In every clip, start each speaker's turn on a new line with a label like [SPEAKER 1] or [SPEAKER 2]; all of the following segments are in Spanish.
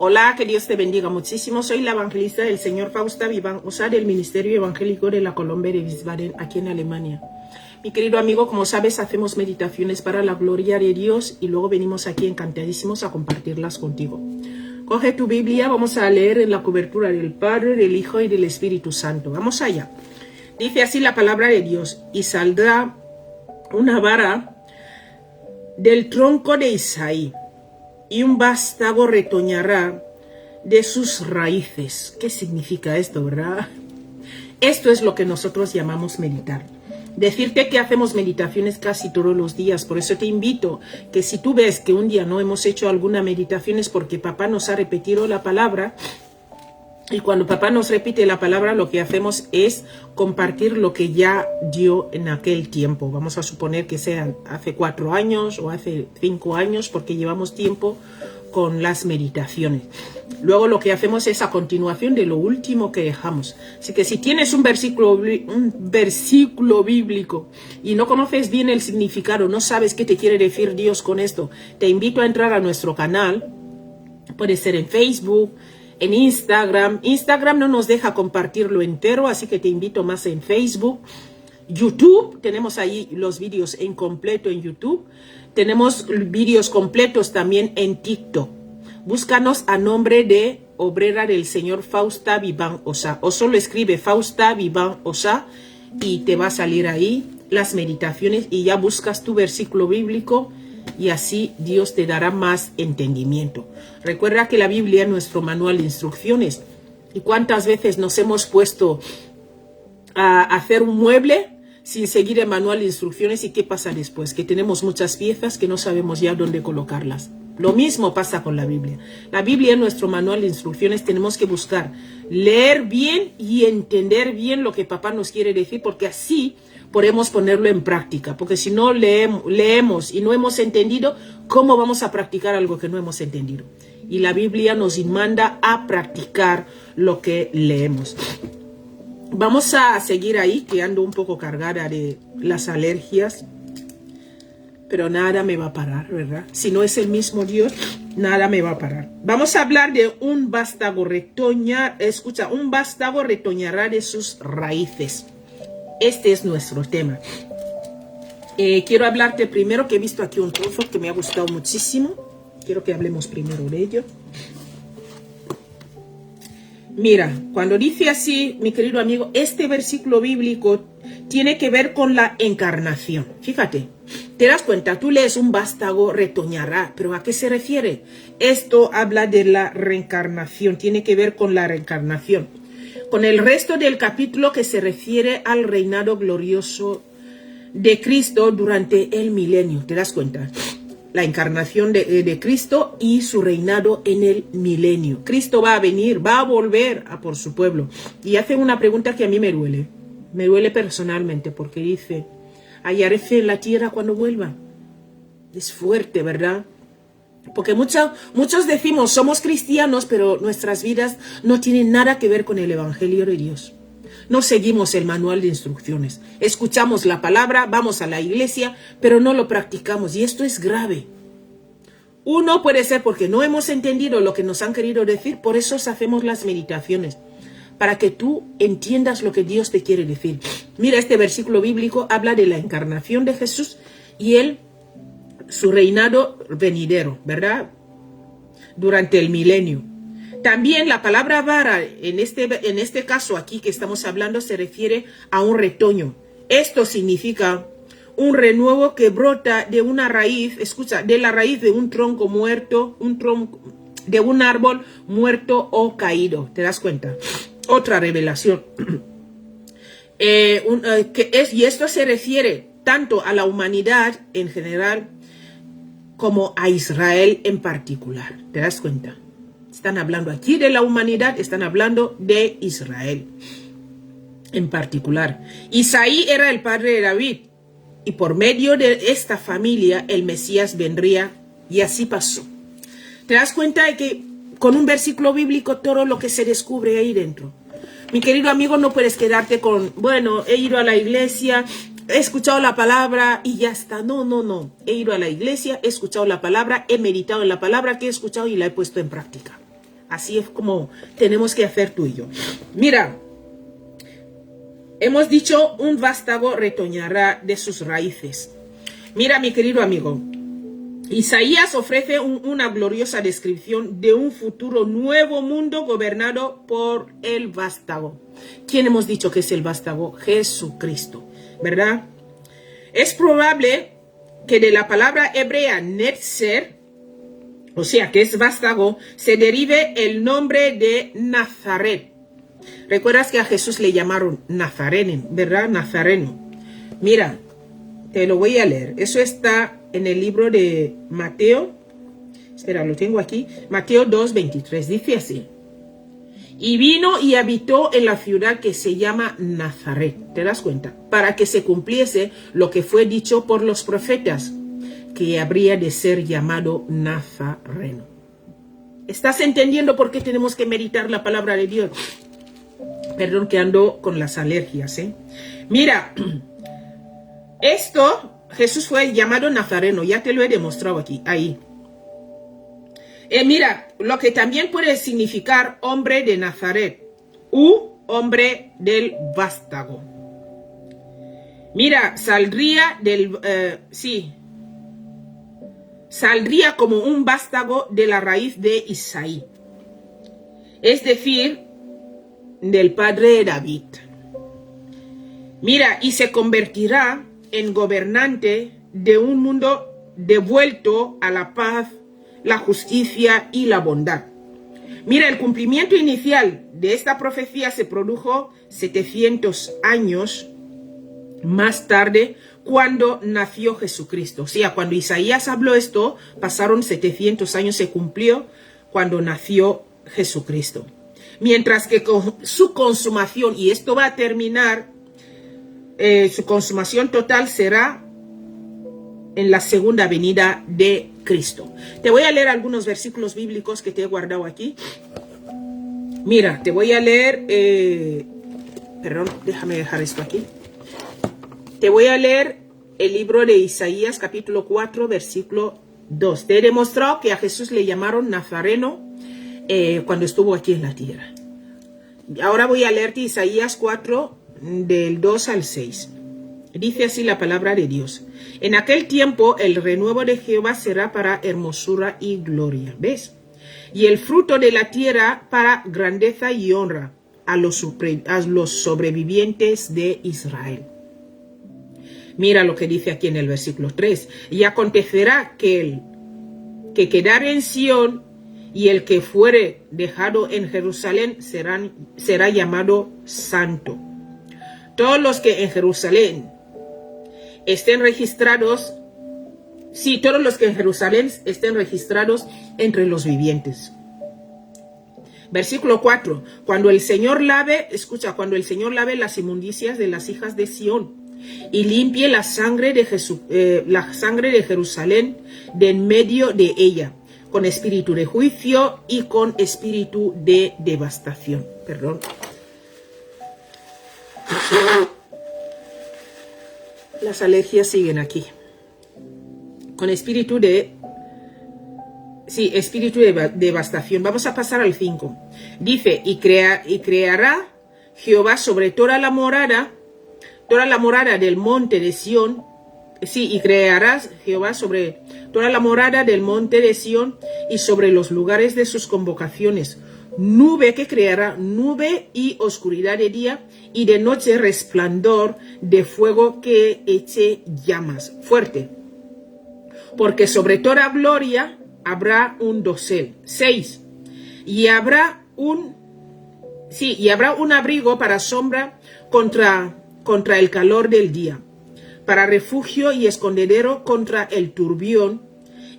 [SPEAKER 1] Hola, que Dios te bendiga muchísimo. Soy la evangelista del Señor Fausta Viván Osa del Ministerio Evangélico de la Colombia de Wiesbaden, aquí en Alemania. Mi querido amigo, como sabes, hacemos meditaciones para la gloria de Dios y luego venimos aquí encantadísimos a compartirlas contigo. Coge tu Biblia, vamos a leer en la cobertura del Padre, del Hijo y del Espíritu Santo. Vamos allá. Dice así la palabra de Dios: y saldrá una vara del tronco de Isaí, y un vástago retoñará de sus raíces. ¿Qué significa esto, verdad? Esto es lo que nosotros llamamos meditar. Decirte que hacemos meditaciones casi todos los días, por eso te invito que si tú ves que un día no hemos hecho alguna meditación es porque papá nos ha repetido la palabra. Y cuando papá nos repite la palabra, lo que hacemos es compartir lo que ya dio en aquel tiempo. Vamos a suponer que sean hace 4 años o hace 5 años, porque llevamos tiempo con las meditaciones. Luego lo que hacemos es a continuación de lo último que dejamos. Así que si tienes un versículo bíblico y no conoces bien el significado, no sabes qué te quiere decir Dios con esto, te invito a entrar a nuestro canal. Puede ser en Facebook, en Instagram. Instagram no nos deja compartirlo entero, así que te invito más en Facebook. YouTube, tenemos ahí los vídeos en completo en YouTube. Tenemos vídeos completos también en TikTok. Búscanos a nombre de Obrera del Señor Fausta Viván Osa. O solo escribe Fausta Viván Osa y te va a salir ahí las meditaciones y ya buscas tu versículo bíblico. Y así Dios te dará más entendimiento. Recuerda que la Biblia es nuestro manual de instrucciones. ¿Y cuántas veces nos hemos puesto a hacer un mueble sin seguir el manual de instrucciones? ¿Y qué pasa después? Que tenemos muchas piezas que no sabemos ya dónde colocarlas. Lo mismo pasa con la Biblia. La Biblia es nuestro manual de instrucciones. Tenemos que buscar leer bien y entender bien lo que papá nos quiere decir, porque así podemos ponerlo en práctica. Porque si no leemos y no hemos entendido, ¿cómo vamos a practicar algo que no hemos entendido? Y la Biblia nos manda a practicar lo que leemos. Vamos a seguir ahí, que ando un poco cargada de las alergias. Pero nada me va a parar, ¿verdad? Si no es el mismo Dios, nada me va a parar. Vamos a hablar de un vástago retoñar. Escucha, un vástago retoñará de sus raíces. Este es nuestro tema. Quiero hablarte primero, que he visto aquí un trozo que me ha gustado muchísimo. Quiero que hablemos primero de ello. Mira, cuando dice así, mi querido amigo, este versículo bíblico tiene que ver con la encarnación. Fíjate, te das cuenta, tú lees un vástago retoñará, pero ¿a qué se refiere? Esto habla de la reencarnación, tiene que ver con la reencarnación. Con el resto del capítulo que se refiere al reinado glorioso de Cristo durante el milenio. ¿Te das cuenta? La encarnación de Cristo y su reinado en el milenio. Cristo va a venir, va a volver a por su pueblo. Y hace una pregunta que a mí me duele personalmente, porque dice: hallaré fe en la tierra cuando vuelva. Es fuerte, ¿verdad? Porque muchos decimos somos cristianos, pero nuestras vidas no tienen nada que ver con el Evangelio de Dios. No seguimos el manual de instrucciones. Escuchamos la palabra, vamos a la iglesia, pero no lo practicamos. Y esto es grave. Uno puede ser porque no hemos entendido lo que nos han querido decir, por eso hacemos las meditaciones. Para que tú entiendas lo que Dios te quiere decir. Mira, este versículo bíblico habla de la encarnación de Jesús y su reinado venidero, ¿verdad? Durante el milenio. También la palabra vara, en este caso aquí que estamos hablando, se refiere a un retoño. Esto significa un renuevo que brota de una raíz, escucha, de la raíz de un tronco muerto, de un árbol muerto o caído. ¿Te das cuenta? Otra revelación. Y esto se refiere tanto a la humanidad en general como a Israel en particular. ¿Te das cuenta? Están hablando aquí de la humanidad, están hablando de Israel en particular. Isaí era el padre de David y por medio de esta familia el Mesías vendría, y así pasó. ¿Te das cuenta de que con un versículo bíblico todo lo que se descubre ahí dentro? Mi querido amigo, no puedes quedarte con, bueno, he ido a la iglesia, he escuchado la palabra y ya está. No, no, no. He ido a la iglesia, he escuchado la palabra, he meditado en la palabra que he escuchado y la he puesto en práctica. Así es como tenemos que hacer tú y yo. Mira, hemos dicho, un vástago retoñará de sus raíces. Mira, mi querido amigo, Isaías ofrece una gloriosa descripción de un futuro nuevo mundo gobernado por el vástago. ¿Quién hemos dicho que es el vástago? Jesucristo, ¿verdad? Es probable que de la palabra hebrea netzer, o sea, que es vástago, se derive el nombre de Nazaret. ¿Recuerdas que a Jesús le llamaron Nazareno, verdad? Nazareno. Mira, te lo voy a leer. Eso está en el libro de Mateo. Espera, lo tengo aquí. Mateo 2:23. Dice así: y vino y habitó en la ciudad que se llama Nazaret. ¿Te das cuenta? Para que se cumpliese lo que fue dicho por los profetas, que habría de ser llamado Nazareno. ¿Estás entendiendo por qué tenemos que meditar la palabra de Dios? Perdón que ando con las alergias, ¿eh? Mira, esto, Jesús fue llamado Nazareno, ya te lo he demostrado aquí, ahí. Mira, lo que también puede significar hombre de Nazaret u hombre del vástago. Mira, saldría saldría como un vástago de la raíz de Isaí, es decir, del padre de David. Mira, y se convertirá en gobernante de un mundo devuelto a la paz, la justicia y la bondad. Mira, el cumplimiento inicial de esta profecía se produjo 700 años más tarde, cuando nació Jesucristo. O sea, cuando Isaías habló esto, pasaron 700 años, se cumplió cuando nació Jesucristo. Mientras que con su consumación, y esto va a terminar, su consumación total será en la segunda venida de Cristo. Te voy a leer algunos versículos bíblicos que te he guardado aquí. Mira, te voy a leer, perdón, déjame dejar esto aquí. Te voy a leer el libro de Isaías, capítulo 4, versículo 2. Te he demostrado que a Jesús le llamaron Nazareno cuando estuvo aquí en la tierra. Ahora voy a leerte Isaías 4, del 2 al 6. Dice así la palabra de Dios: en aquel tiempo el renuevo de Jehová será para hermosura y gloria. ¿Ves? Y el fruto de la tierra para grandeza y honra a los sobrevivientes de Israel. Mira lo que dice aquí en el versículo 3. Y acontecerá que el que quedare en Sión y el que fuere dejado en Jerusalén será llamado santo. Todos los que en Jerusalén estén registrados, todos los que en Jerusalén estén registrados entre los vivientes. Versículo 4. Cuando el Señor lave, escucha, cuando el Señor lave las inmundicias de las hijas de Sión y limpie la sangre de Jerusalén de en medio de ella, con espíritu de juicio y con espíritu de devastación. Perdón. Las alergias siguen aquí. Con espíritu de devastación. Vamos a pasar al 5. Dice, y creará Jehová sobre toda la morada del monte de Sión. Y crearás Jehová sobre toda la morada del monte de Sión y sobre los lugares de sus convocaciones. Nube que creará, nube y oscuridad de día, y de noche resplandor de fuego que eche llamas. Fuerte. Porque sobre toda gloria habrá un dosel. 6. Y habrá un abrigo para sombra contra el calor del día, para refugio y escondedero contra el turbión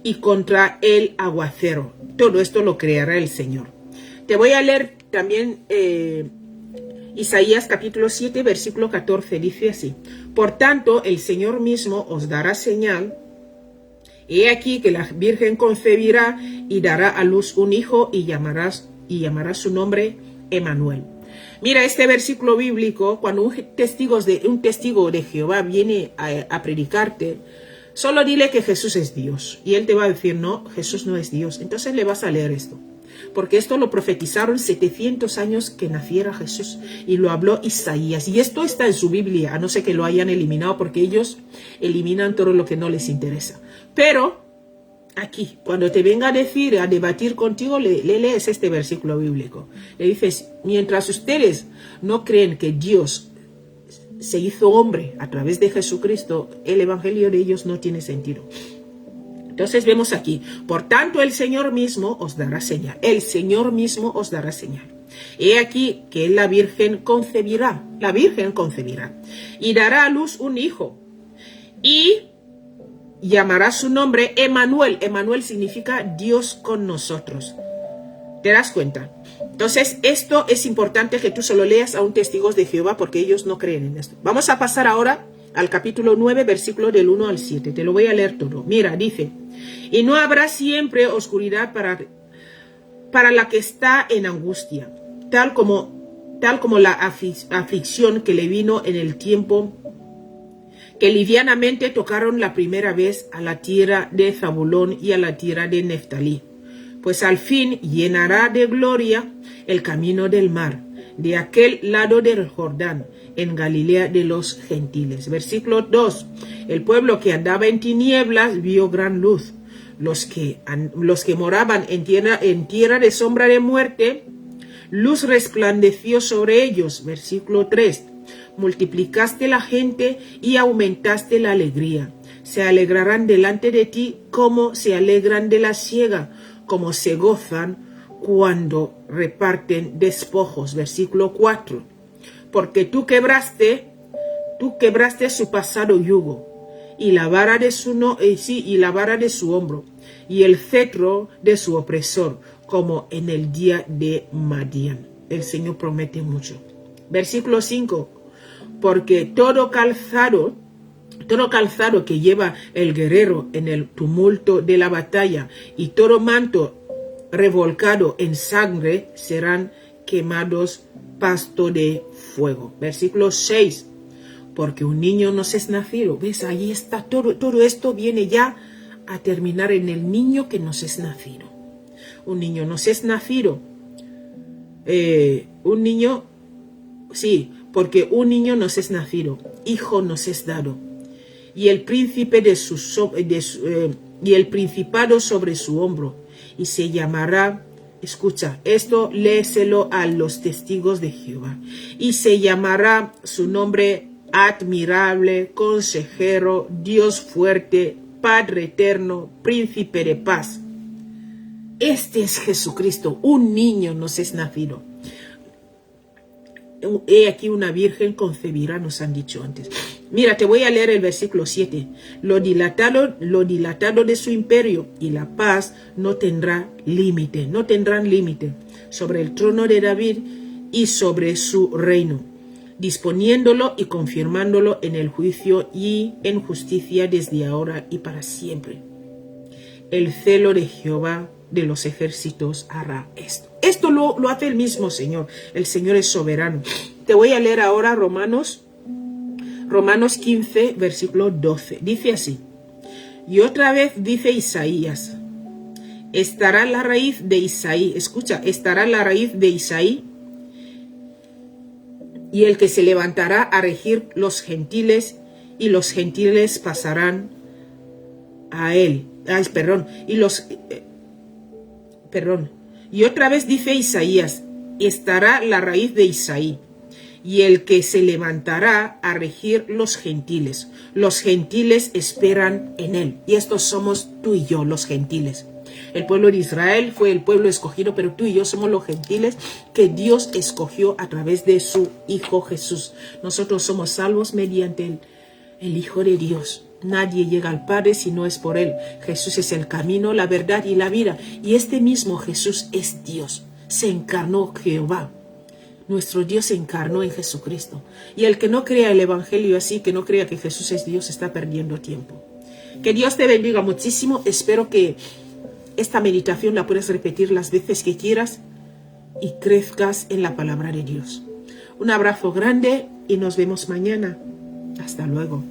[SPEAKER 1] y contra el aguacero. Todo esto lo creará el Señor. Te voy a leer también Isaías capítulo 7, versículo 14. Dice así: por tanto, el Señor mismo os dará señal. He aquí que la Virgen concebirá y dará a luz un hijo y llamará su nombre Emmanuel. Mira, este versículo bíblico, cuando un testigo de Jehová viene a predicarte, solo dile que Jesús es Dios. Y él te va a decir, no, Jesús no es Dios. Entonces le vas a leer esto. porque esto lo profetizaron 700 años que naciera Jesús, y lo habló Isaías, y esto está en su Biblia, a no ser que lo hayan eliminado, porque ellos eliminan todo lo que no les interesa. Pero aquí, cuando te venga a decir, a debatir contigo, le lees este versículo bíblico. Le dices, mientras ustedes no creen que Dios se hizo hombre a través de Jesucristo, el evangelio de ellos no tiene sentido. Entonces vemos aquí, por tanto el Señor mismo os dará señal. El Señor mismo os dará señal. He aquí que la Virgen concebirá. La Virgen concebirá. Y dará a luz un hijo. Y llamará su nombre Emmanuel. Emmanuel significa Dios con nosotros. ¿Te das cuenta? Entonces, esto es importante que tú solo leas a un testigos de Jehová, porque ellos no creen en esto. Vamos a pasar ahora al capítulo 9, versículo del 1 al 7. Te lo voy a leer todo. Mira, dice, y no habrá siempre oscuridad para la que está en angustia, tal como la aflicción que le vino en el tiempo que livianamente tocaron la primera vez a la tierra de Zabulón y a la tierra de Neftalí. Pues al fin llenará de gloria el camino del mar, de aquel lado del Jordán, en Galilea de los gentiles. Versículo 2. El pueblo que andaba en tinieblas vio gran luz. Los que moraban en tierra de sombra de muerte, luz resplandeció sobre ellos. Versículo 3. Multiplicaste la gente y aumentaste la alegría. Se alegrarán delante de ti como se alegran de la siega, como se gozan cuando reparten despojos. Versículo 4. Porque tú quebraste su pasado yugo, y la vara de su hombro, y el cetro de su opresor, como en el día de Madián. El Señor promete mucho. Versículo 5. Porque todo calzado que lleva el guerrero en el tumulto de la batalla, y todo manto revolcado en sangre, serán quemados pasto de fuego. Versículo 6. Porque un niño nos es nacido. ¿Ves? Ahí está. Todo esto viene ya a terminar en el niño que nos es nacido. Un niño nos es nacido. Porque un niño nos es nacido. Hijo nos es dado. Y el principado sobre su hombro. Y se llamará, escucha, esto léeselo a los testigos de Jehová. Y se llamará su nombre admirable, consejero, Dios fuerte, Padre eterno, príncipe de paz. Este es Jesucristo. Un niño nos es nacido. He aquí una virgen concebirá, nos han dicho antes. Mira, te voy a leer el versículo 7. Lo dilatado de su imperio y la paz no tendrán límite sobre el trono de David y sobre su reino, disponiéndolo y confirmándolo en el juicio y en justicia desde ahora y para siempre. El celo de Jehová de los ejércitos hará esto. Esto lo hace el mismo Señor. El Señor es soberano. Te voy a leer ahora Romanos 15, versículo 12. Dice así. Y otra vez dice Isaías. Estará la raíz de Isaí. Escucha, estará la raíz de Isaí. Y el que se levantará a regir los gentiles, y los gentiles pasarán a él. Y otra vez dice Isaías, estará la raíz de Isaí, y el que se levantará a regir los gentiles. Los gentiles esperan en él. Y estos somos tú y yo, los gentiles. El pueblo de Israel fue el pueblo escogido, pero tú y yo somos los gentiles que Dios escogió a través de su Hijo Jesús. Nosotros somos salvos mediante el Hijo de Dios. Nadie llega al Padre si no es por Él. Jesús es el camino, la verdad y la vida. Y este mismo Jesús es Dios. Se encarnó Jehová. Nuestro Dios se encarnó en Jesucristo. Y el que no crea el Evangelio así, que no crea que Jesús es Dios, está perdiendo tiempo. Que Dios te bendiga muchísimo. Espero que esta meditación la puedas repetir las veces que quieras y crezcas en la palabra de Dios. Un abrazo grande y nos vemos mañana. Hasta luego.